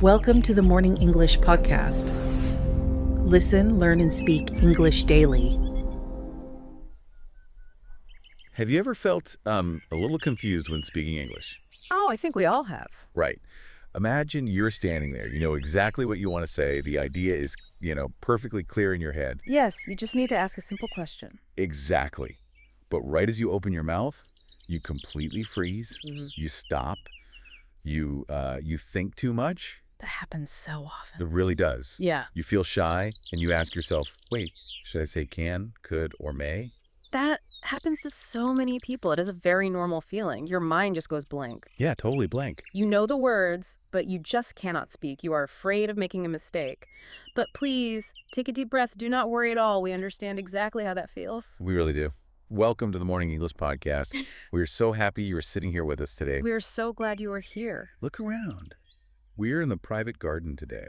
Welcome to the Morning English Podcast. Listen, learn, and speak English daily. Have you ever felt a little confused when speaking English? Oh, I think we all have. Right. Imagine you're standing there. You know exactly what you want to say. The idea is, perfectly clear in your head. Yes, you just need to ask a simple question. Exactly. But right as you open your mouth, you completely freeze. You stop. You think too much. That happens so often. It really does. Yeah. You feel shy and you ask yourself, wait, should I say can, could, or may? That happens to so many people. It is a very normal feeling. Your mind just goes blank. Yeah, totally blank. You know the words, but you just cannot speak. You are afraid of making a mistake. But please, take a deep breath. Do not worry at all. We understand exactly how that feels. We really do. Welcome to the Morning English Podcast. We're so happy you're sitting here with us today. We are so glad you are here. Look around. We're in the private garden today.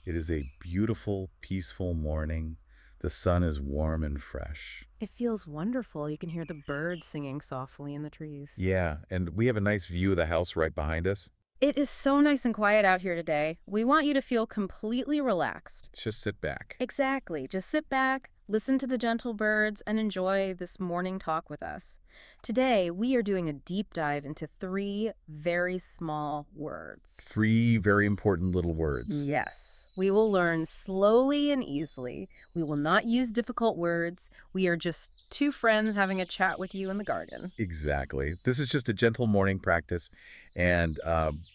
It is a beautiful, peaceful morning. The sun is warm and fresh. It feels wonderful. You can hear the birds singing softly in the trees. Yeah, and we have a nice view of the house right behind us. It is so nice and quiet out here today. We want you to feel completely relaxed. Just sit back. Exactly. Just sit back, listen to the gentle birds, and enjoy this morning talk with us. Today, we are doing a deep dive into 3 very small words. 3 very important little words. Yes. We will learn slowly and easily. We will not use difficult words. We are just 2 friends having a chat with you in the garden. Exactly. This is just a gentle morning practice. And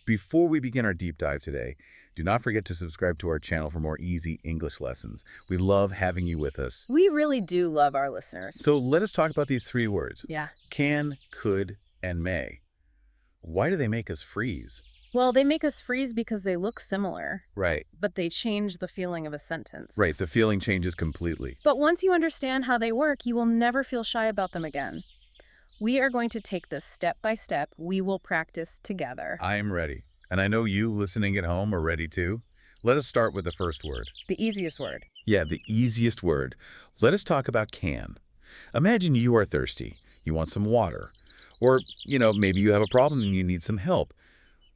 before we begin our deep dive today, do not forget to subscribe to our channel for more easy English lessons. We love having you with us. We really do love our listeners. So let us talk about these 3 words. Yeah. Can, could, and may. Why do they make us freeze? Well, they make us freeze because they look similar, Right. but they change the feeling of a sentence. Right. The feeling changes completely. But once you understand how they work, you will never feel shy about them again. We are going to take this step by step. We will practice together. I am ready. And I know you listening at home are ready too. Let us start with the first word. The easiest word. Yeah, the easiest word. Let us talk about can. Imagine you are thirsty. You want some water. Or, maybe you have a problem and you need some help.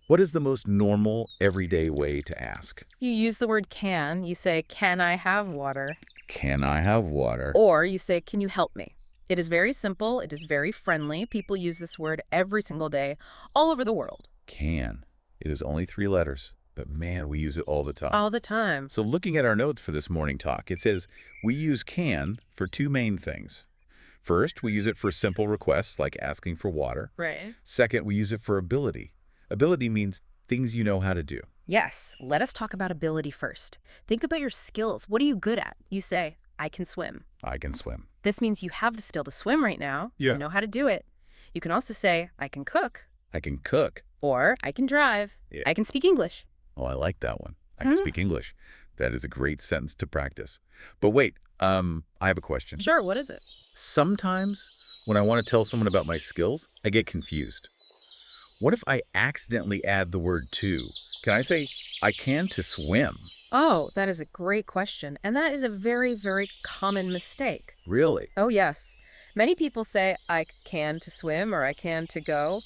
What is the most normal, everyday way to ask? You use the word can. You say, can I have water? Can I have water? Or you say, can you help me? It is very simple. It is very friendly. People use this word every single day, all over the world. Can. It is only 3 letters, but man, we use it all the time. All the time. So looking at our notes for this morning talk, it says we use can for 2 main things. First, we use it for simple requests like asking for water. Right. Second, we use it for ability. Ability means things you know how to do. Yes. Let us talk about ability first. Think about your skills. What are you good at? You say, I can swim. I can swim. This means you have the skill to swim right now. Yeah. You know how to do it. You can also say, I can cook. I can cook. Or I can drive. Yeah. I can speak English. Oh, I like that one. I can speak English. That is a great sentence to practice. But wait, I have a question. Sure, what is it? Sometimes when I want to tell someone about my skills, I get confused. What if I accidentally add the word to? Can I say, I can to swim? Oh, that is a great question. And that is a very, very common mistake. Really? Oh, yes. Many people say, I can to swim or I can to go.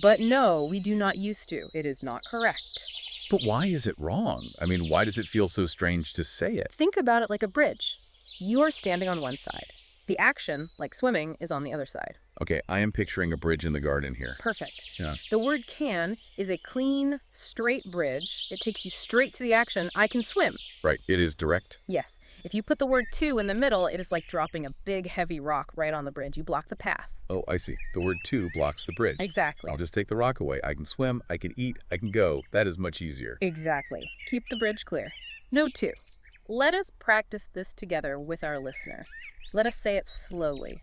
But no, we do not use to. It is not correct. But why is it wrong? I mean, why does it feel so strange to say it? Think about it like a bridge. You are standing on one side. The action, like swimming, is on the other side. Okay, I am picturing a bridge in the garden here. Perfect. Yeah. The word can is a clean, straight bridge. It takes you straight to the action, I can swim. Right, it is direct. Yes. If you put the word to in the middle, it is like dropping a big, heavy rock right on the bridge. You block the path. Oh, I see. The word to blocks the bridge. Exactly. I'll just take the rock away. I can swim, I can eat, I can go. That is much easier. Exactly. Keep the bridge clear. No to. Let us practice this together with our listener. Let us say it slowly.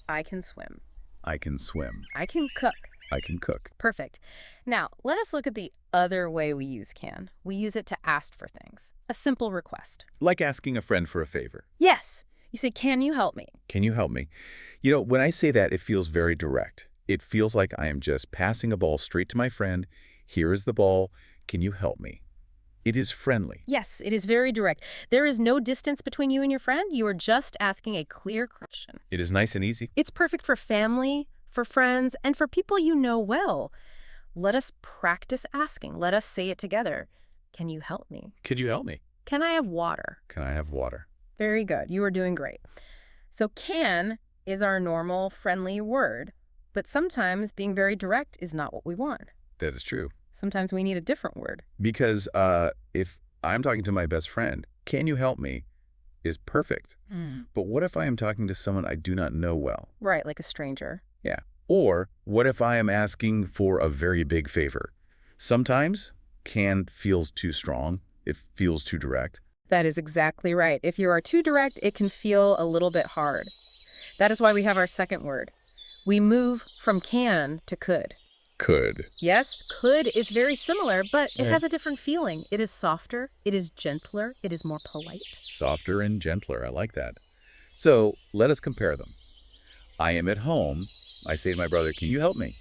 I can swim. I can swim. I can cook. I can cook. Perfect. Now, let us look at the other way we use can. We use it to ask for things. A simple request. Like asking a friend for a favor. Yes. You say, can you help me? Can you help me? When I say that, it feels very direct. It feels like I am just passing a ball straight to my friend. Here is the ball. Can you help me? It is friendly. Yes, it is very direct. There is no distance between you and your friend. You are just asking a clear question. It is nice and easy. It's perfect for family, for friends, and for people you know well. Let us practice asking. Let us say it together. Can you help me? Could you help me? Can I have water? Can I have water? Very good. You are doing great. So can is our normal, friendly word. But sometimes being very direct is not what we want. That is true. Sometimes we need a different word. Because if I'm talking to my best friend, can you help me is perfect. But what if I am talking to someone I do not know well? Right, like a stranger. Yeah. Or what if I am asking for a very big favor? Sometimes can feels too strong. It feels too direct. That is exactly right. If you are too direct, it can feel a little bit hard. That is why we have our second word. We move from can to could. Could. Yes, could is very similar, but it has a different feeling. It is softer, it is gentler, it is more polite. Softer and gentler. I like that. So let us compare them. I am at home. I say to my brother, can you help me?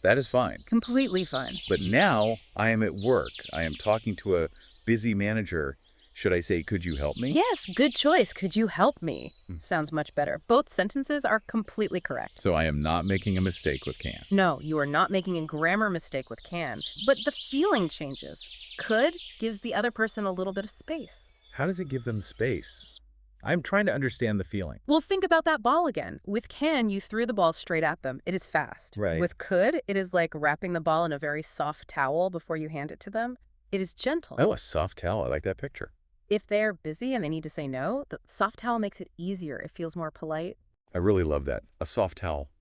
That is fine. Completely fine. But now I am at work. I am talking to a busy manager. Should I say, could you help me? Yes, good choice. Could you help me? Sounds much better. Both sentences are completely correct. So I am not making a mistake with can. No, you are not making a grammar mistake with can, but the feeling changes. Could gives the other person a little bit of space. How does it give them space? I'm trying to understand the feeling. Well, think about that ball again. With can, you threw the ball straight at them. It is fast. Right. With could, it is like wrapping the ball in a very soft towel before you hand it to them. It is gentle. Oh, a soft towel. I like that picture. If they're busy and they need to say no, the soft towel makes it easier. It feels more polite. I really love that. A soft towel.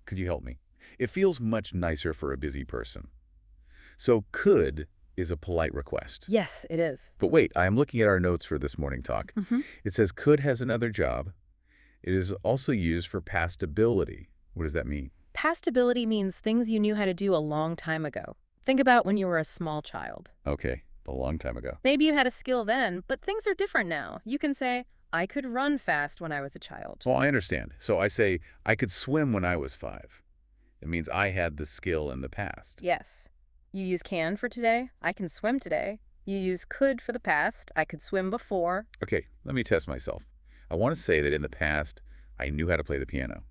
Could you help me? It feels much nicer for a busy person. So could is a polite request. Yes, it is. But wait, I am looking at our notes for this morning talk. It says could has another job. It is also used for past ability. What does that mean? Past ability means things you knew how to do a long time ago. Think about when you were a small child. Okay, a long time ago. Maybe you had a skill then, but things are different now. You can say, I could run fast when I was a child. Well, I understand. So I say, I could swim when I was 5. It means I had the skill in the past. Yes. You use can for today. I can swim today. You use could for the past. I could swim before. Okay, let me test myself. I want to say that in the past, I knew how to play the piano.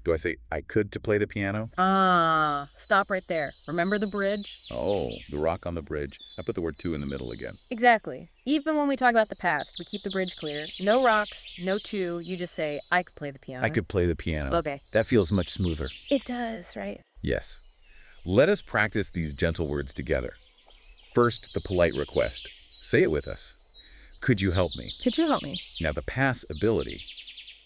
Do I say I could to play the piano? Ah, stop right there. Remember the bridge? Oh, the rock on the bridge. I put the word to in the middle again. Exactly. Even when we talk about the past, we keep the bridge clear. No rocks, no to. You just say, I could play the piano. I could play the piano. Okay. That feels much smoother. It does, right? Yes. Let us practice these gentle words together. First, the polite request. Say it with us. Could you help me? Could you help me? Now, the past ability.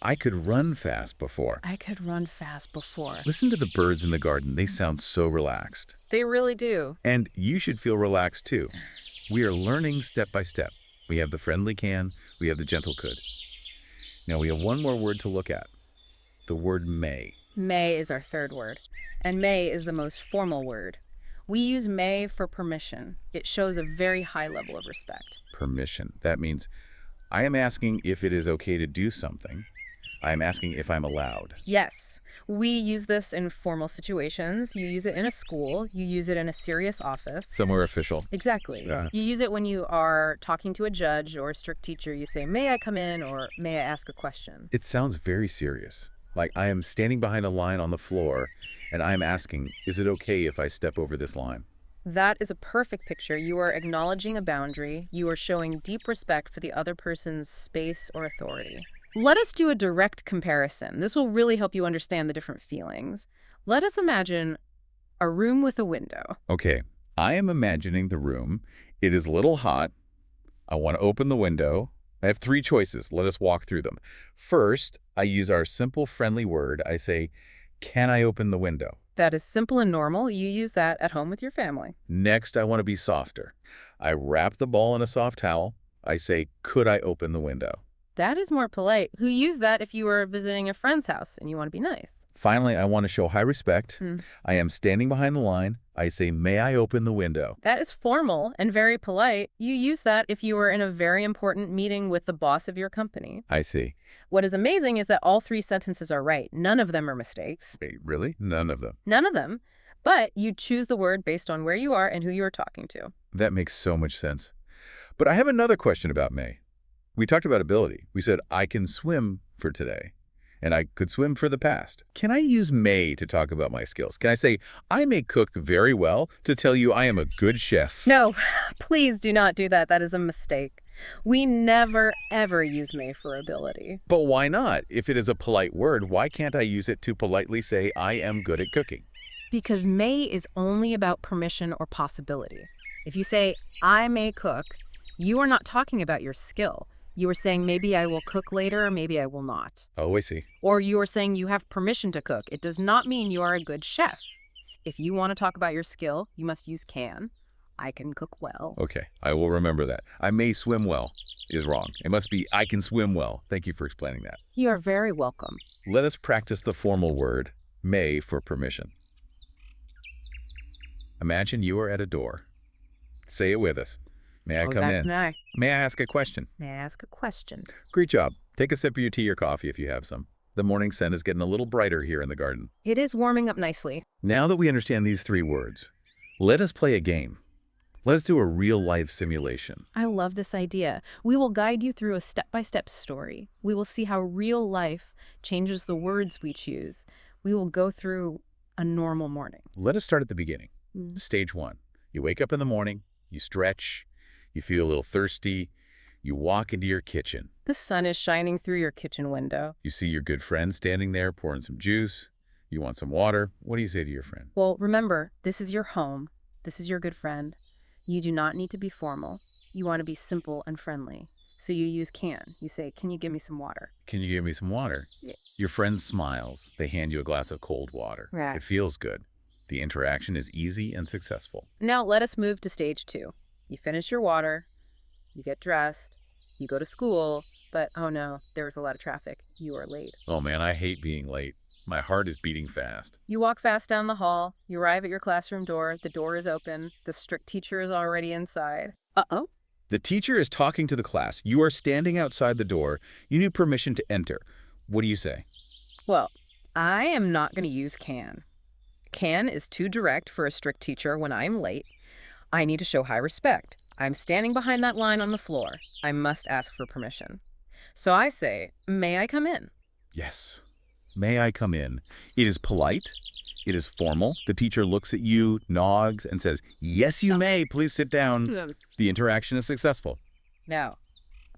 I could run fast before. I could run fast before. Listen to the birds in the garden. They sound so relaxed. They really do. And you should feel relaxed too. We are learning step by step. We have the friendly can, we have the gentle could. Now we have one more word to look at. The word may. May is our third word. And may is the most formal word. We use may for permission. It shows a very high level of respect. Permission. That means I am asking if it is okay to do something. I am asking if I'm allowed. Yes. We use this in formal situations. You use it in a school. You use it in a serious office. Somewhere official. Exactly. Yeah. You use it when you are talking to a judge or a strict teacher. You say, may I come in, or may I ask a question? It sounds very serious. Like I am standing behind a line on the floor and I am asking, is it okay if I step over this line? That is a perfect picture. You are acknowledging a boundary. You are showing deep respect for the other person's space or authority. Let us do a direct comparison. This will really help you understand the different feelings. Let us imagine a room with a window. Okay, I am imagining the room. It is a little hot. I want to open the window. I have 3 choices. Let us walk through them. First, I use our simple friendly word. I say, can I open the window? That is simple and normal. You use that at home with your family. Next, I want to be softer. I wrap the ball in a soft towel. I say, could I open the window? That is more polite. Who use that if you were visiting a friend's house and you want to be nice? Finally, I want to show high respect. I am standing behind the line. I say, may I open the window? That is formal and very polite. You use that if you were in a very important meeting with the boss of your company. I see. What is amazing is that all 3 sentences are right. None of them are mistakes. Wait, really? None of them. None of them. But you choose the word based on where you are and who you are talking to. That makes so much sense. But I have another question about may. We talked about ability. We said, I can swim for today. and I could swim for the past. Can I use may to talk about my skills? Can I say, I may cook very well to tell you I am a good chef? No, please do not do that. That is a mistake. We never, ever use may for ability. But why not? If it is a polite word, why can't I use it to politely say I am good at cooking? Because may is only about permission or possibility. If you say, I may cook, you are not talking about your skill. You are saying maybe I will cook later or maybe I will not. Oh, I see. Or you are saying you have permission to cook. It does not mean you are a good chef. If you want to talk about your skill, you must use can. I can cook well. Okay, I will remember that. I may swim well is wrong. It must be I can swim well. Thank you for explaining that. You are very welcome. Let us practice the formal word, may, for permission. Imagine you are at a door. Say it with us. May I come in? May I ask a question? May I ask a question? Great job. Take a sip of your tea or coffee if you have some. The morning sun is getting a little brighter here in the garden. It is warming up nicely. Now that we understand these 3 words, let us play a game. Let us do a real-life simulation. I love this idea. We will guide you through a step-by-step story. We will see how real life changes the words we choose. We will go through a normal morning. Let us start at the beginning. Stage 1. You wake up in the morning, you stretch, you feel a little thirsty, you walk into your kitchen. The sun is shining through your kitchen window. You see your good friend standing there pouring some juice. You want some water. What do you say to your friend? Well, remember, this is your home. This is your good friend. You do not need to be formal. You want to be simple and friendly. So you use can. You say, can you give me some water? Can you give me some water? Yeah. Your friend smiles. They hand you a glass of cold water. Right. It feels good. The interaction is easy and successful. Now let us move to stage 2. You finish your water, you get dressed, you go to school, but oh no, there was a lot of traffic. You are late. Oh man, I hate being late. My heart is beating fast. You walk fast down the hall, you arrive at your classroom door, the door is open, the strict teacher is already inside. Uh-oh. The teacher is talking to the class. You are standing outside the door. You need permission to enter. What do you say? Well, I am not going to use can. Can is too direct for a strict teacher when I am late. I need to show high respect. I'm standing behind that line on the floor. I must ask for permission. So I say, may I come in? Yes. May I come in? It is polite. It is formal. The teacher looks at you, nods, and says, yes, you may. Please sit down. The interaction is successful. Now,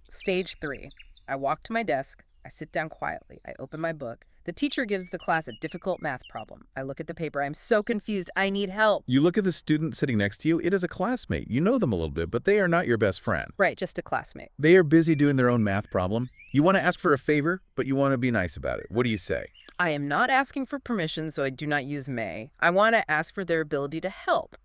stage 3. I walk to my desk. I sit down quietly. I open my book. The teacher gives the class a difficult math problem. I look at the paper. I'm so confused. I need help. You look at the student sitting next to you. It is a classmate. You know them a little bit, but they are not your best friend. Right, just a classmate. They are busy doing their own math problem. You want to ask for a favor, but you want to be nice about it. What do you say? I am not asking for permission, so I do not use may. I want to ask for their ability to help.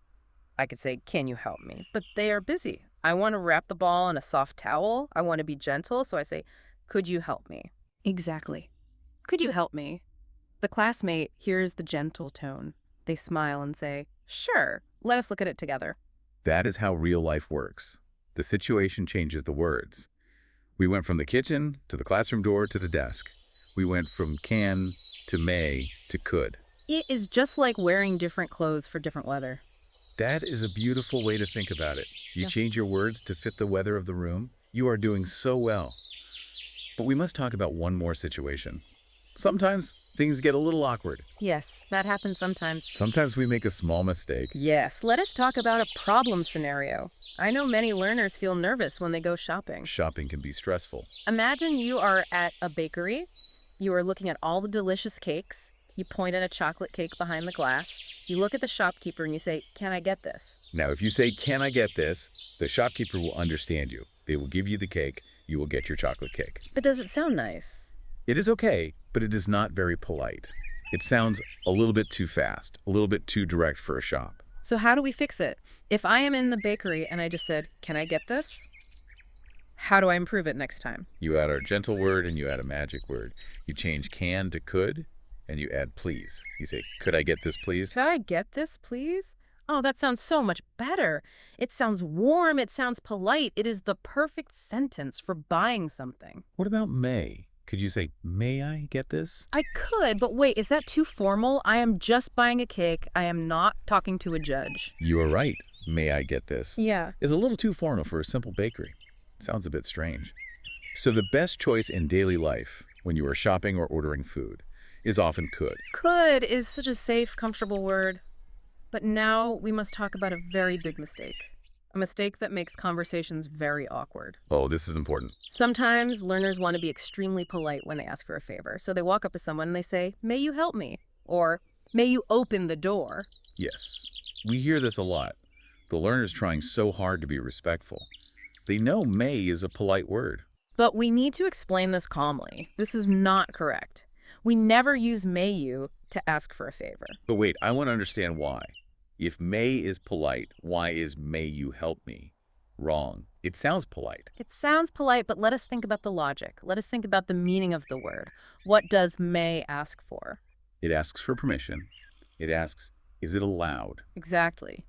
I could say, can you help me? But they are busy. I want to wrap the ball in a soft towel. I want to be gentle, so I say, could you help me? Exactly. Could you help me? The classmate hears the gentle tone. They smile and say, sure, let us look at it together. That is how real life works. The situation changes the words. We went from the kitchen to the classroom door to the desk. We went from can to may to could. It is just like wearing different clothes for different weather. That is a beautiful way to think about it. You change your words to fit the weather of the room. You are doing so well. But we must talk about one more situation. Sometimes things get a little awkward. Yes, that happens sometimes. Sometimes we make a small mistake. Yes, let us talk about a problem scenario. I know many learners feel nervous when they go shopping. Shopping can be stressful. Imagine you are at a bakery. You are looking at all the delicious cakes. You point at a chocolate cake behind the glass. You look at the shopkeeper and you say, can I get this? Now, if you say, can I get this? The shopkeeper will understand you. They will give you the cake. You will get your chocolate cake. But does it sound nice? It is okay, but it is not very polite. It sounds a little bit too fast, a little bit too direct for a shop. So how do we fix it? If I am in the bakery and I just said, can I get this? How do I improve it next time? You add a gentle word and you add a magic word. You change can to could, and you add please. You say, could I get this, please? Could I get this, please? Oh, that sounds so much better. It sounds warm. It sounds polite. It is the perfect sentence for buying something. What about may? Could you say, may I get this? I could, but wait, is that too formal? I am just buying a cake. I am not talking to a judge. You are right. May I get this? Yeah. Is a little too formal for a simple bakery. Sounds a bit strange. So the best choice in daily life when you are shopping or ordering food is often could. Could is such a safe, comfortable word. But now we must talk about a very big mistake. A mistake that makes conversations very awkward. Oh, this is important. Sometimes learners want to be extremely polite when they ask for a favor. So they walk up to someone and they say, "May you help me?" Or, "May you open the door?" Yes, we hear this a lot. The learner's trying so hard to be respectful. They know may is a polite word. But we need to explain this calmly. This is not correct. We never use "may you" to ask for a favor. But wait, I want to understand why. If may is polite, why is may you help me wrong? It sounds polite. It sounds polite, but let us think about the logic. Let us think about the meaning of the word. What does "may" ask for? It asks for permission. It asks, is it allowed? Exactly.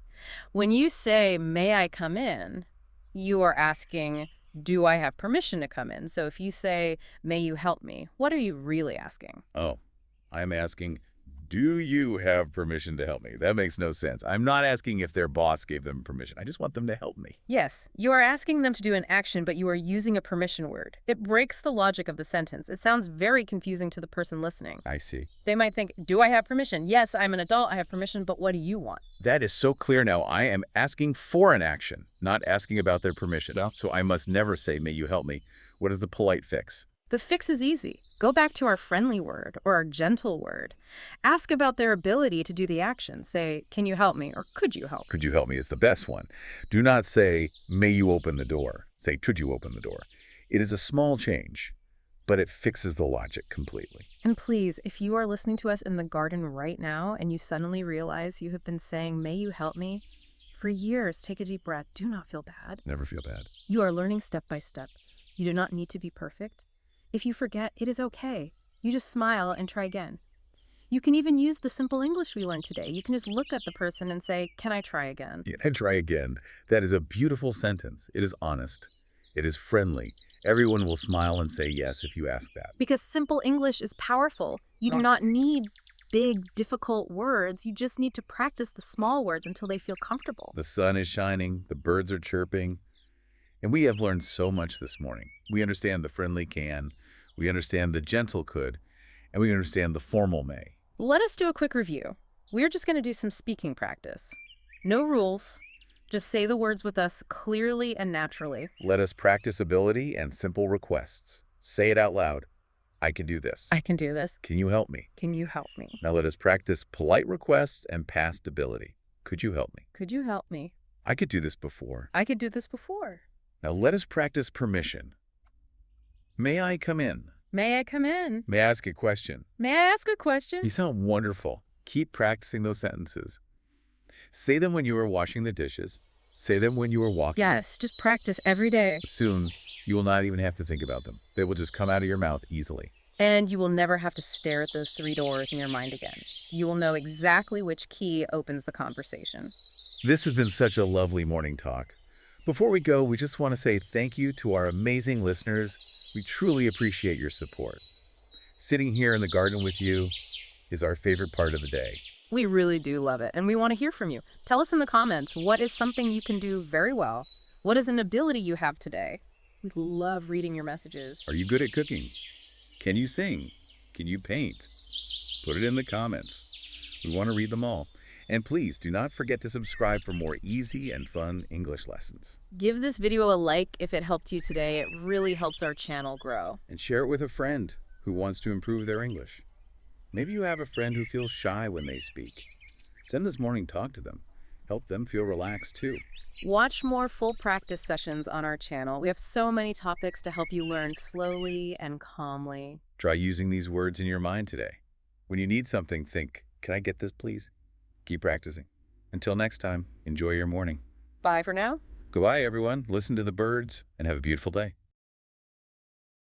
When you say, "May I come in?" you are asking, do I have permission to come in? So if you say, "May you help me?" what are you really asking? Oh, I'm asking, do you have permission to help me? That makes no sense. I'm not asking if their boss gave them permission. I just want them to help me. Yes, you are asking them to do an action, but you are using a permission word. It breaks the logic of the sentence. It sounds very confusing to the person listening. I see. They might think, do I have permission? Yes, I'm an adult, I have permission, but what do you want? That is so clear now. I am asking for an action, not asking about their permission. So I must never say, may you help me. What is the polite fix? The fix is easy. Go back to our friendly word or our gentle word. Ask about their ability to do the action. Say, "Can you help me?" or "Could you help?" Could you help me is the best one. Do not say, may you open the door. Say, could you open the door? It is a small change, but it fixes the logic completely. And please, if you are listening to us in the garden right now and you suddenly realize you have been saying, "May you help me?" for years, take a deep breath. Do not feel bad. Never feel bad. You are learning step by step. You do not need to be perfect. If you forget, it is okay. You just smile and try again. You can even use the simple English we learned today. You can just look at the person and say, "Can I try again?" Yeah, and try again. That is a beautiful sentence. It is honest. It is friendly. Everyone will smile and say yes if you ask that. Because simple English is powerful. You do not need big, difficult words. You just need to practice the small words until they feel comfortable. The sun is shining. The birds are chirping. And we have learned so much this morning. We understand the friendly can, we understand the gentle could, and we understand the formal may. Let us do a quick review. We're just going to do some speaking practice. No rules. Just say the words with us clearly and naturally. Let us practice ability and simple requests. Say it out loud. I can do this. I can do this. Can you help me? Can you help me? Now let us practice polite requests and past ability. Could you help me? Could you help me? I could do this before. I could do this before. Now let us practice permission. May I come in? May I come in? May I ask a question? May I ask a question? You sound wonderful. Keep practicing those sentences. Say them when you are washing the dishes. Say them when you are walking. Yes, just practice every day. Soon, you will not even have to think about them. They will just come out of your mouth easily. And you will never have to stare at those 3 doors in your mind again. You will know exactly which key opens the conversation. This has been such a lovely morning talk. Before we go, we just want to say thank you to our amazing listeners. We truly appreciate your support. Sitting here in the garden with you is our favorite part of the day. We really do love it, and we want to hear from you. Tell us in the comments, what is something you can do very well? What is an ability you have today? We love reading your messages. Are you good at cooking? Can you sing? Can you paint? Put it in the comments. We want to read them all. And please do not forget to subscribe for more easy and fun English lessons. Give this video a like if it helped you today. It really helps our channel grow. And share it with a friend who wants to improve their English. Maybe you have a friend who feels shy when they speak. Send this morning talk to them. Help them feel relaxed too. Watch more full practice sessions on our channel. We have so many topics to help you learn slowly and calmly. Try using these words in your mind today. When you need something, think, can I get this please? Keep practicing. Until next time, enjoy your morning. Bye for now. Goodbye, everyone. Listen to the birds and have a beautiful day.